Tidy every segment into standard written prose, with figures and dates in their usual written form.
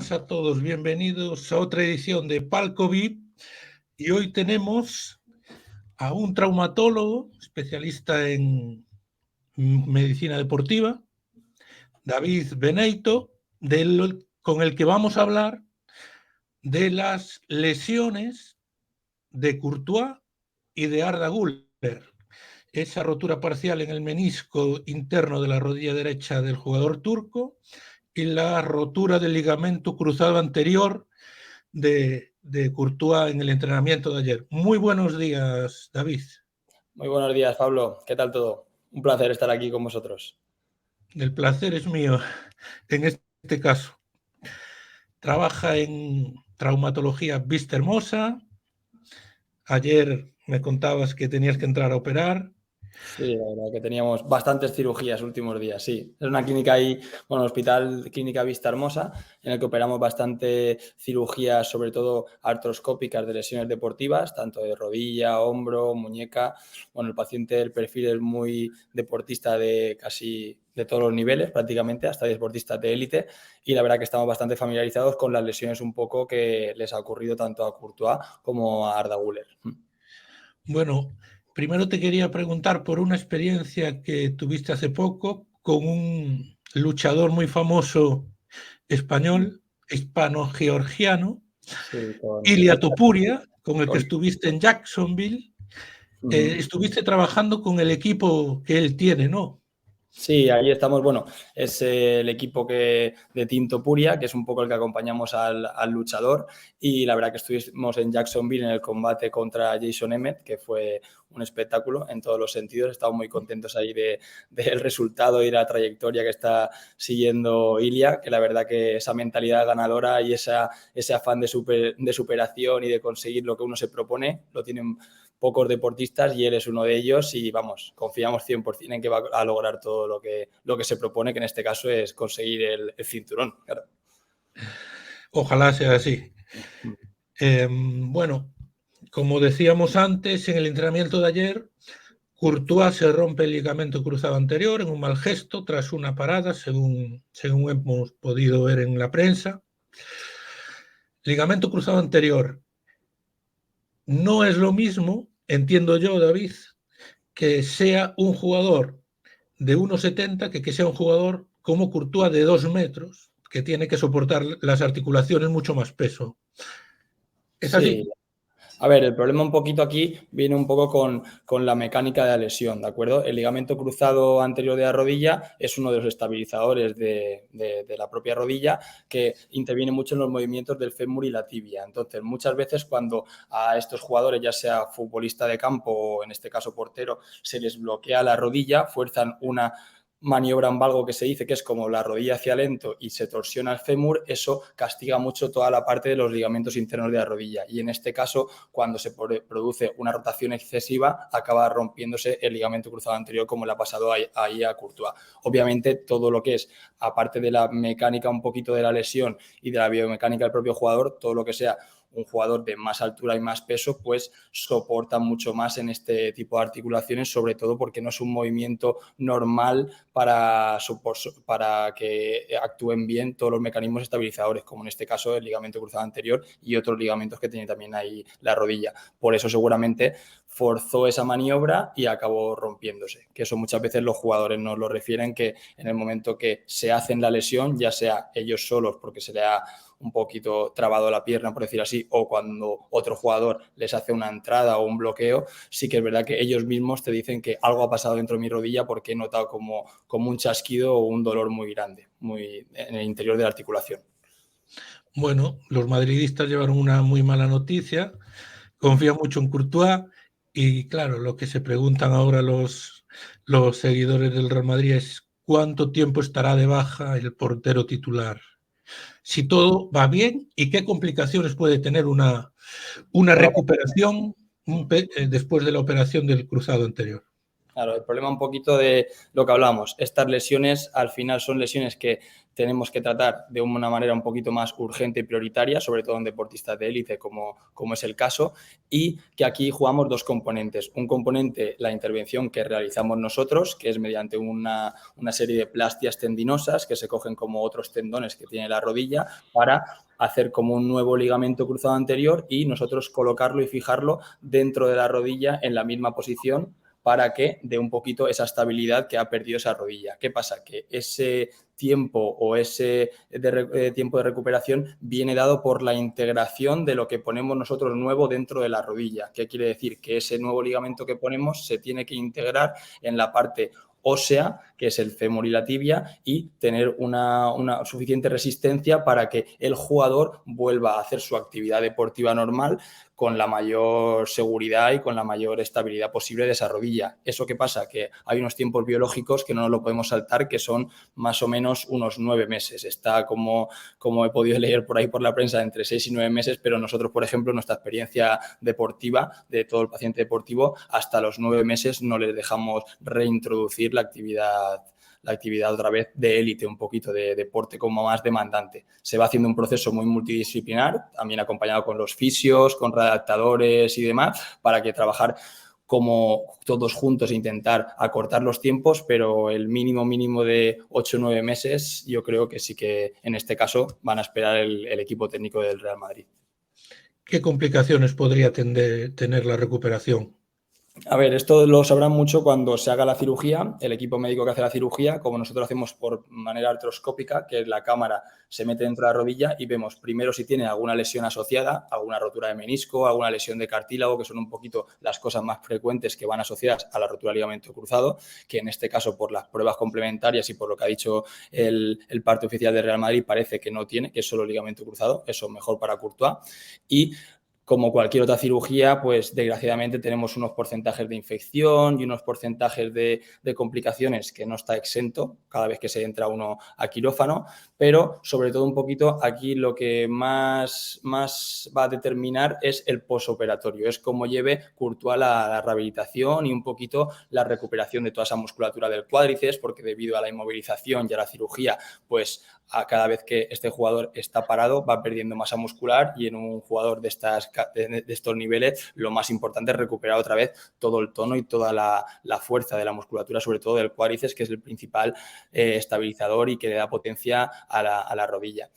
buenas a todos, bienvenidos a otra edición de Palco VIP y hoy tenemos a un traumatólogo especialista en medicina deportiva, David Beneito, con el que vamos a hablar de las lesiones de Courtois y de Arda Güler. Esa rotura parcial en el menisco interno de la rodilla derecha del jugador turco y la rotura del ligamento cruzado anterior de Courtois en el entrenamiento de ayer. Muy buenos días, David. Muy buenos días, Pablo. ¿Qué tal todo? Un placer estar aquí con vosotros. El placer es mío en este caso. Trabaja en traumatología Vista Hermosa. Ayer me contabas que tenías que entrar a operar. Sí, la verdad que teníamos bastantes cirugías últimos días, sí. Es una clínica ahí, bueno, hospital Clínica Vista Hermosa, en el que operamos bastante cirugías, sobre todo artroscópicas de lesiones deportivas, tanto de rodilla, hombro, muñeca. Bueno, el paciente, el perfil es muy deportista de casi de todos los niveles, prácticamente, hasta deportistas de élite, y la verdad que estamos bastante familiarizados con las lesiones un poco que les ha ocurrido tanto a Courtois como a Arda Güler. Bueno, primero te quería preguntar por una experiencia que tuviste hace poco con un luchador muy famoso español, hispano-georgiano, Sí, con Ilia Topuria, con el que estuviste en Jacksonville. Uh-huh. Estuviste trabajando con el equipo que él tiene, ¿no? Sí, ahí estamos. Bueno, es el equipo de Team Topuria, que es un poco el que acompañamos al luchador. Y la verdad que estuvimos en Jacksonville en el combate contra Jason Emmett, que fue un espectáculo en todos los sentidos. Estamos muy contentos ahí del resultado y la trayectoria que está siguiendo Ilia, que la verdad que esa mentalidad ganadora y ese afán de superación y de conseguir lo que uno se propone, lo tienen pocos deportistas y él es uno de ellos y vamos, confiamos 100% en que va a lograr todo lo que se propone, que en este caso es conseguir el cinturón, claro. Ojalá sea así. Bueno, como decíamos antes, en el entrenamiento de ayer, Courtois se rompe el ligamento cruzado anterior en un mal gesto tras una parada, según hemos podido ver en la prensa. Ligamento cruzado anterior. No es lo mismo, entiendo yo, David, que sea un jugador de 1,70 que sea un jugador como Courtois de 2 metros, que tiene que soportar las articulaciones mucho más peso. ¿Es Sí. así? A ver, el problema un poquito aquí viene un poco con la mecánica de la lesión, ¿de acuerdo? El ligamento cruzado anterior de la rodilla es uno de los estabilizadores de la propia rodilla que interviene mucho en los movimientos del fémur y la tibia. Entonces, muchas veces cuando a estos jugadores, ya sea futbolista de campo o en este caso portero, se les bloquea la rodilla, fuerzan una maniobra en valgo que se dice que es como la rodilla hacia lento y se torsiona el fémur, eso castiga mucho toda la parte de los ligamentos internos de la rodilla y en este caso cuando se produce una rotación excesiva acaba rompiéndose el ligamento cruzado anterior como le ha pasado ahí a Courtois. Obviamente todo lo que es, aparte de la mecánica un poquito de la lesión y de la biomecánica del propio jugador, todo lo que sea un jugador de más altura y más peso, pues soporta mucho más en este tipo de articulaciones, sobre todo porque no es un movimiento normal para que actúen bien todos los mecanismos estabilizadores, como en este caso el ligamento cruzado anterior y otros ligamentos que tiene también ahí la rodilla. Por eso seguramente forzó esa maniobra y acabó rompiéndose. Que eso muchas veces los jugadores nos lo refieren, que en el momento que se hacen la lesión, ya sea ellos solos porque se le ha un poquito trabado la pierna, por decir así, o cuando otro jugador les hace una entrada o un bloqueo, sí que es verdad que ellos mismos te dicen que algo ha pasado dentro de mi rodilla porque he notado como un chasquido o un dolor muy grande, muy en el interior de la articulación. Bueno, los madridistas llevaron una muy mala noticia, confían mucho en Courtois y claro, lo que se preguntan ahora los seguidores del Real Madrid es cuánto tiempo estará de baja el portero titular. Si todo va bien y qué complicaciones puede tener una recuperación después de la operación del cruzado anterior. Claro, el problema un poquito de lo que hablamos, estas lesiones al final son lesiones que tenemos que tratar de una manera un poquito más urgente y prioritaria, sobre todo en deportistas de élite como es el caso, y que aquí jugamos dos componentes. Un componente, la intervención que realizamos nosotros, que es mediante una serie de plastias tendinosas que se cogen como otros tendones que tiene la rodilla para hacer como un nuevo ligamento cruzado anterior y nosotros colocarlo y fijarlo dentro de la rodilla en la misma posición para que dé un poquito esa estabilidad que ha perdido esa rodilla. ¿Qué pasa? Que ese tiempo o ese tiempo de recuperación viene dado por la integración de lo que ponemos nosotros nuevo dentro de la rodilla. ¿Qué quiere decir? Que ese nuevo ligamento que ponemos se tiene que integrar en la parte ósea, que es el fémur y la tibia, y tener una suficiente resistencia para que el jugador vuelva a hacer su actividad deportiva normal con la mayor seguridad y con la mayor estabilidad posible de esa rodilla. ¿Eso qué pasa? Que hay unos tiempos biológicos que no nos lo podemos saltar, que son más o menos unos 9 meses. Está como he podido leer por ahí por la prensa, entre 6 y 9 meses, pero nosotros, por ejemplo, nuestra experiencia deportiva de todo el paciente deportivo, hasta los 9 meses no les dejamos reintroducir la actividad otra vez de élite, un poquito de deporte como más demandante. Se va haciendo un proceso muy multidisciplinar, también acompañado con los fisios, con redactadores y demás, para que trabajar como todos juntos e intentar acortar los tiempos, pero el mínimo de 8 o 9 meses yo creo que sí que en este caso van a esperar el equipo técnico del Real Madrid. ¿Qué complicaciones podría tener la recuperación? A ver, esto lo sabrán mucho cuando se haga la cirugía. El equipo médico que hace la cirugía, como nosotros hacemos por manera artroscópica, que la cámara se mete dentro de la rodilla y vemos primero si tiene alguna lesión asociada, alguna rotura de menisco, alguna lesión de cartílago, que son un poquito las cosas más frecuentes que van asociadas a la rotura del ligamento cruzado, que en este caso por las pruebas complementarias y por lo que ha dicho el parte oficial de Real Madrid parece que no tiene, que es solo ligamento cruzado, eso mejor para Courtois. Y como cualquier otra cirugía, pues desgraciadamente tenemos unos porcentajes de infección y unos porcentajes de complicaciones que no está exento cada vez que se entra uno a quirófano, pero sobre todo un poquito aquí lo que más va a determinar es el posoperatorio, es cómo lleve Courtois la rehabilitación y un poquito la recuperación de toda esa musculatura del cuádriceps, porque debido a la inmovilización y a la cirugía, pues a cada vez que este jugador está parado va perdiendo masa muscular y en un jugador de estos niveles lo más importante es recuperar otra vez todo el tono y toda la fuerza de la musculatura, sobre todo del cuádriceps, que es el principal estabilizador y que le da potencia a la rodilla.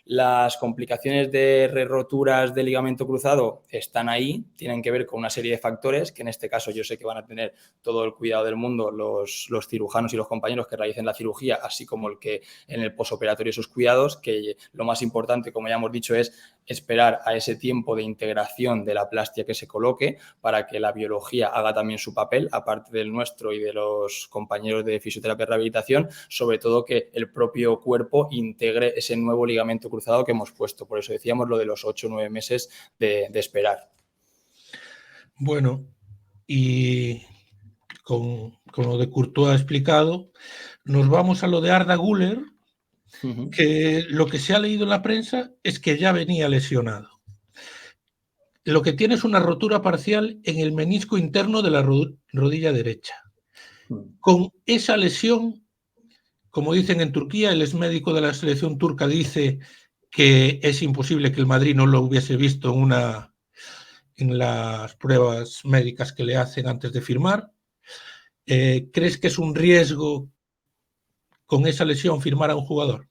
Las complicaciones de roturas de ligamento cruzado están ahí, tienen que ver con una serie de factores que en este caso yo sé que van a tener todo el cuidado del mundo los cirujanos y los compañeros que realicen la cirugía, así como el que en el posoperatorio esos cuidados, que lo más importante, como ya hemos dicho, es esperar a ese tiempo de integración de la plastia que se coloque para que la biología haga también su papel, aparte del nuestro y de los compañeros de fisioterapia y rehabilitación, sobre todo que el propio cuerpo integre ese nuevo ligamento cruzado que hemos puesto. Por eso decíamos lo de los 8 o 9 meses de esperar. Bueno, y con lo de Courtois explicado, nos vamos a lo de Arda Güler, que lo que se ha leído en la prensa es que ya venía lesionado. Lo que tiene es una rotura parcial en el menisco interno de la rodilla derecha. Con esa lesión, como dicen en Turquía, el exmédico de la selección turca dice que es imposible que el Madrid no lo hubiese visto en las pruebas médicas que le hacen antes de firmar. ¿Crees que es un riesgo con esa lesión firmar a un jugador?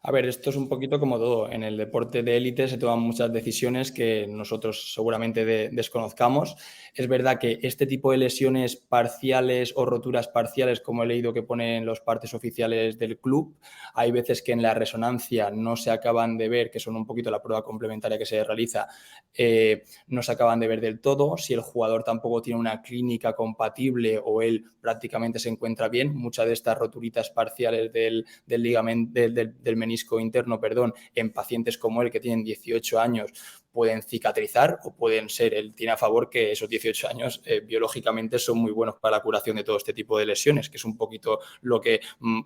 A ver, esto es un poquito como todo. En el deporte de élite se toman muchas decisiones que nosotros seguramente desconozcamos. Es verdad que este tipo de lesiones parciales o roturas parciales, como he leído que ponen los partes oficiales del club, hay veces que en la resonancia no se acaban de ver, que son un poquito la prueba complementaria que se realiza, no se acaban de ver del todo. Si el jugador tampoco tiene una clínica compatible o él prácticamente se encuentra bien, muchas de estas roturitas parciales del ligamento, del menisco interno, en pacientes como él que tienen 18 años pueden cicatrizar o pueden ser, él tiene a favor que esos 18 años biológicamente son muy buenos para la curación de todo este tipo de lesiones, que es un poquito lo que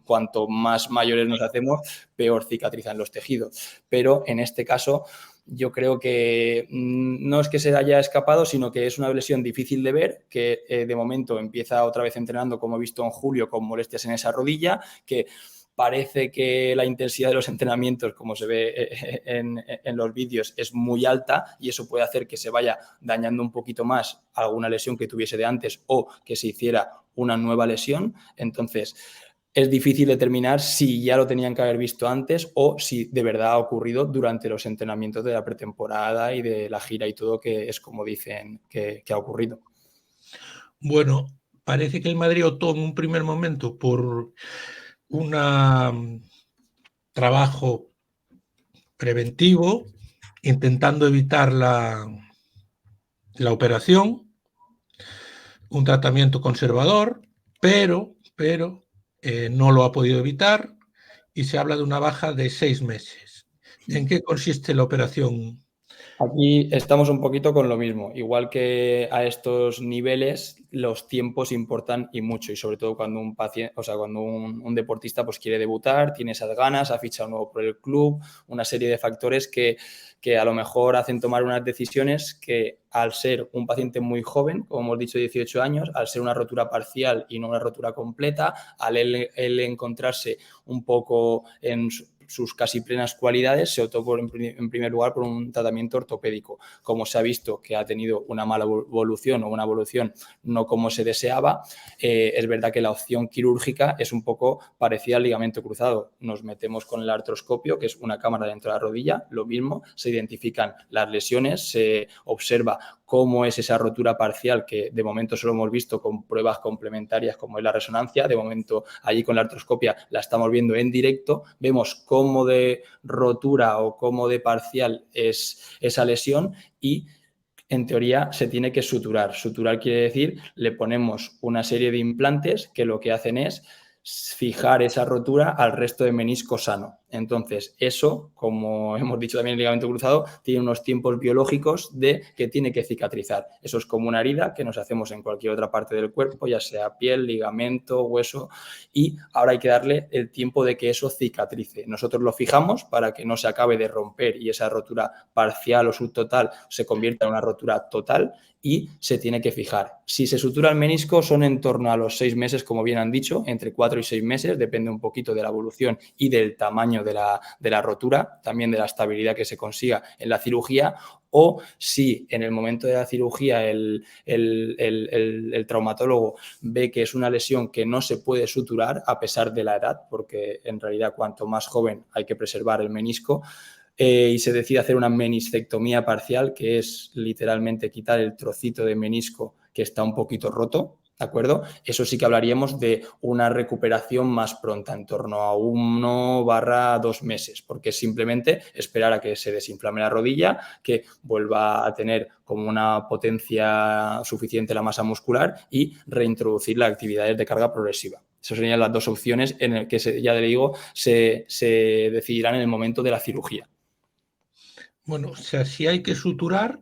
cuanto más mayores nos hacemos, peor cicatrizan los tejidos. Pero en este caso yo creo que no es que se haya escapado, sino que es una lesión difícil de ver, que de momento empieza otra vez entrenando, como he visto en julio, con molestias en esa rodilla, que parece que la intensidad de los entrenamientos, como se ve en los vídeos, es muy alta y eso puede hacer que se vaya dañando un poquito más alguna lesión que tuviese de antes o que se hiciera una nueva lesión. Entonces, es difícil determinar si ya lo tenían que haber visto antes o si de verdad ha ocurrido durante los entrenamientos de la pretemporada y de la gira y todo, que es como dicen que ha ocurrido. Bueno, parece que el Madrid optó en un primer momento por un trabajo preventivo, intentando evitar la operación, un tratamiento conservador, pero no lo ha podido evitar y se habla de una baja de 6 meses. ¿En qué consiste la operación? Aquí estamos un poquito con lo mismo. Igual que a estos niveles, los tiempos importan y mucho. Y sobre todo cuando un paciente, o sea, cuando un deportista pues quiere debutar, tiene esas ganas, ha fichado nuevo por el club, una serie de factores que a lo mejor hacen tomar unas decisiones que, al ser un paciente muy joven, como hemos dicho, 18 años, al ser una rotura parcial y no una rotura completa, al él encontrarse un poco en sus casi plenas cualidades, se optó en primer lugar por un tratamiento ortopédico. Como se ha visto que ha tenido una mala evolución o una evolución no como se deseaba, es verdad que la opción quirúrgica es un poco parecida al ligamento cruzado. Nos metemos con el artroscopio, que es una cámara dentro de la rodilla, lo mismo, se identifican las lesiones, se observa cómo es esa rotura parcial, que de momento solo hemos visto con pruebas complementarias como es la resonancia. De momento allí con la artroscopia la estamos viendo en directo, vemos cómo de rotura o cómo de parcial es esa lesión y en teoría se tiene que suturar. Suturar quiere decir, le ponemos una serie de implantes que lo que hacen es fijar esa rotura al resto de menisco sano. Entonces, eso, como hemos dicho también en el ligamento cruzado, tiene unos tiempos biológicos de que tiene que cicatrizar. Eso es como una herida que nos hacemos en cualquier otra parte del cuerpo, ya sea piel, ligamento, hueso, y ahora hay que darle el tiempo de que eso cicatrice. Nosotros lo fijamos para que no se acabe de romper y esa rotura parcial o subtotal se convierta en una rotura total, y se tiene que fijar. Si se sutura el menisco son en torno a los 6 meses, como bien han dicho, entre 4 y 6 meses, depende un poquito de la evolución y del tamaño de la rotura, también de la estabilidad que se consiga en la cirugía, o si en el momento de la cirugía el traumatólogo ve que es una lesión que no se puede suturar a pesar de la edad, porque en realidad cuanto más joven hay que preservar el menisco, y se decide hacer una meniscectomía parcial, que es literalmente quitar el trocito de menisco que está un poquito roto, ¿de acuerdo? Eso sí que hablaríamos de una recuperación más pronta, en torno a 1/2 meses, porque es simplemente esperar a que se desinflame la rodilla, que vuelva a tener como una potencia suficiente la masa muscular y reintroducir las actividades de carga progresiva. Esas serían las dos opciones en las que, ya le digo, se decidirán en el momento de la cirugía. Bueno, o sea, si hay que suturar,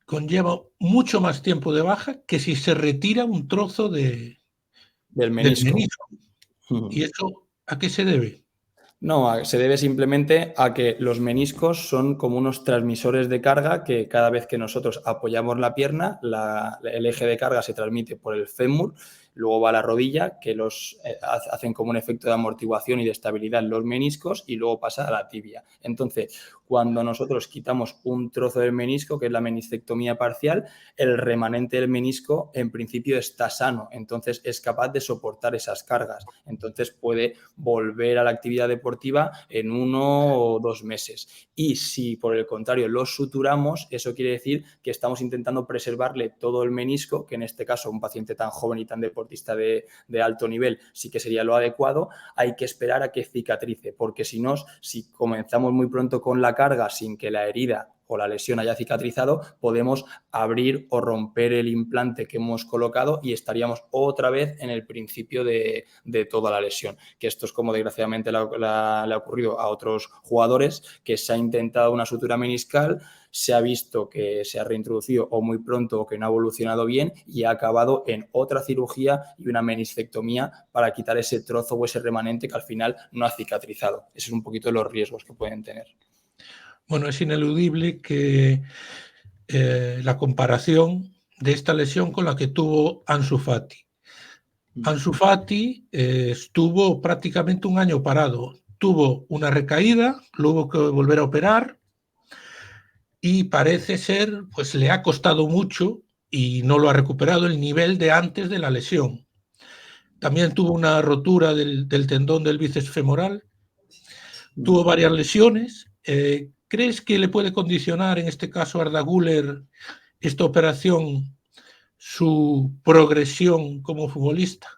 conlleva mucho más tiempo de baja que si se retira un trozo del del menisco. menisco. ¿Y eso a qué se debe? No, se debe simplemente a que los meniscos son como unos transmisores de carga que cada vez que nosotros apoyamos la pierna, el eje de carga se transmite por el fémur, luego va a la rodilla, que los hacen como un efecto de amortiguación y de estabilidad en los meniscos, y luego pasa a la tibia. Entonces, cuando nosotros quitamos un trozo del menisco, que es la meniscectomía parcial, el remanente del menisco en principio está sano, entonces es capaz de soportar esas cargas. Entonces puede volver a la actividad deportiva en 1 o 2 meses. Y si por el contrario lo suturamos, eso quiere decir que estamos intentando preservarle todo el menisco, que en este caso un paciente tan joven y tan deportista de alto nivel sí que sería lo adecuado. Hay que esperar a que cicatrice, porque si no, si comenzamos muy pronto con la carga sin que la herida o la lesión haya cicatrizado, podemos abrir o romper el implante que hemos colocado y estaríamos otra vez en el principio de toda la lesión. Que esto es como desgraciadamente le ha ocurrido a otros jugadores, que se ha intentado una sutura meniscal, se ha visto que se ha reintroducido o muy pronto o que no ha evolucionado bien y ha acabado en otra cirugía y una meniscectomía para quitar ese trozo o ese remanente que al final no ha cicatrizado. Esos son un poquito los riesgos que pueden tener. Bueno, es ineludible que la comparación de esta lesión con la que tuvo Ansu Fati. Ansu Fati estuvo prácticamente un año parado. Tuvo una recaída, lo hubo que volver a operar y parece ser, pues le ha costado mucho y no lo ha recuperado el nivel de antes de la lesión. También tuvo una rotura del tendón del bíceps femoral, tuvo varias lesiones. ¿Crees que le puede condicionar, en este caso, a Arda Güler, esta operación, su progresión como futbolista?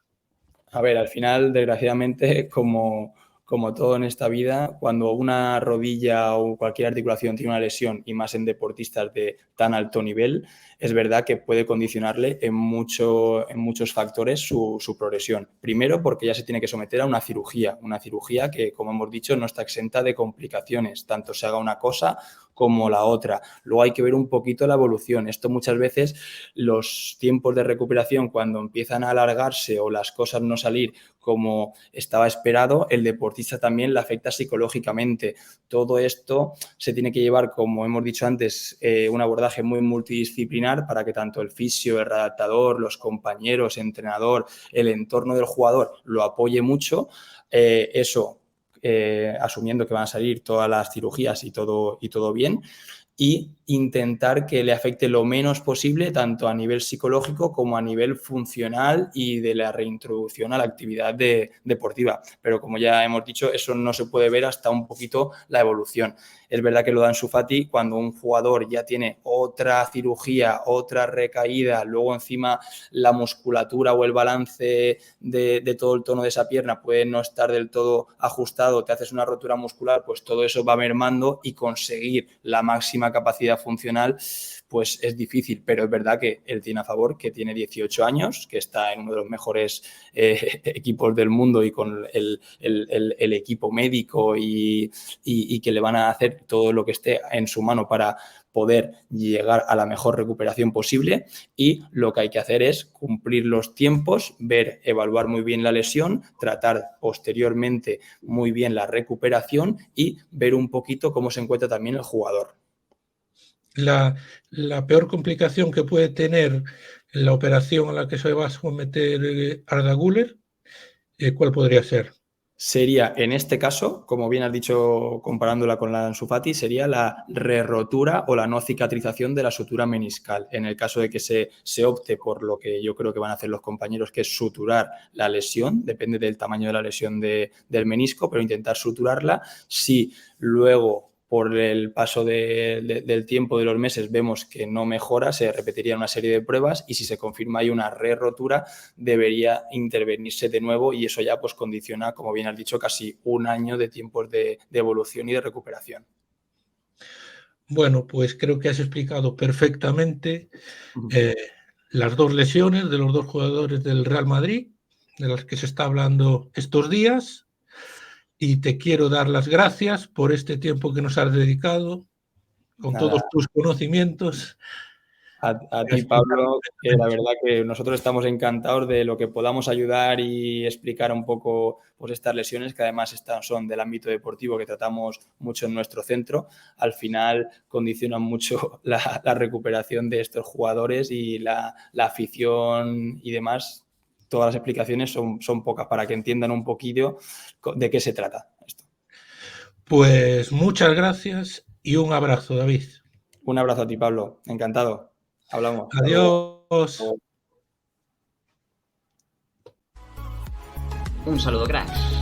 A ver, al final, desgraciadamente, como todo en esta vida, cuando una rodilla o cualquier articulación tiene una lesión, y más en deportistas de tan alto nivel, es verdad que puede condicionarle en muchos factores su progresión. Primero, porque ya se tiene que someter a una cirugía que, como hemos dicho, no está exenta de complicaciones, tanto se haga una cosa como la otra. Luego hay que ver un poquito la evolución. Esto muchas veces, los tiempos de recuperación, cuando empiezan a alargarse o las cosas no salir como estaba esperado, el deportista también le afecta psicológicamente. Todo esto se tiene que llevar, como hemos dicho antes, un abordaje muy multidisciplinar para que tanto el fisio, el redactador, los compañeros, entrenador, el entorno del jugador lo apoye mucho. Asumiendo que van a salir todas las cirugías y todo bien, y intentar que le afecte lo menos posible, tanto a nivel psicológico como a nivel funcional y de la reintroducción a la actividad deportiva. Pero como ya hemos dicho, eso no se puede ver hasta un poquito la evolución. Es verdad que lo da Ansu Fati cuando un jugador ya tiene otra cirugía, otra recaída, luego encima la musculatura o el balance de todo el tono de esa pierna puede no estar del todo ajustado, te haces una rotura muscular, pues todo eso va mermando y conseguir la máxima capacidad funcional pues es difícil, pero es verdad que él tiene a favor que tiene 18 años, que está en uno de los mejores equipos del mundo y con el equipo médico y que le van a hacer todo lo que esté en su mano para poder llegar a la mejor recuperación posible, y lo que hay que hacer es cumplir los tiempos, evaluar muy bien la lesión, tratar posteriormente muy bien la recuperación y ver un poquito cómo se encuentra también el jugador. La peor complicación que puede tener la operación a la que se va a someter Arda Güler, ¿cuál podría ser? Sería, en este caso, como bien has dicho comparándola con la Ansu Fati, sería la re-rotura o la no cicatrización de la sutura meniscal. En el caso de que se opte por lo que yo creo que van a hacer los compañeros, que es suturar la lesión, depende del tamaño de la lesión del menisco, pero intentar suturarla. Si luego, por el paso del tiempo, de los meses, vemos que no mejora, se repetiría una serie de pruebas, y si se confirma hay una re-rotura, debería intervenirse de nuevo, y eso ya pues condiciona, como bien has dicho, casi un año de tiempos de evolución y de recuperación. Bueno, pues creo que has explicado perfectamente las dos lesiones de los dos jugadores del Real Madrid, de las que se está hablando estos días, y te quiero dar las gracias por este tiempo que nos has dedicado, con Nada, todos tus conocimientos. a ti, Pablo, que la verdad que nosotros estamos encantados de lo que podamos ayudar y explicar un poco pues, estas lesiones, que además son del ámbito deportivo, que tratamos mucho en nuestro centro. Al final condicionan mucho la recuperación de estos jugadores y la afición y demás. Todas las explicaciones son pocas para que entiendan un poquillo de qué se trata esto. Pues muchas gracias y un abrazo, David. Un abrazo a ti, Pablo. Encantado. Hablamos. Hasta luego. Adiós. Un saludo, cracks.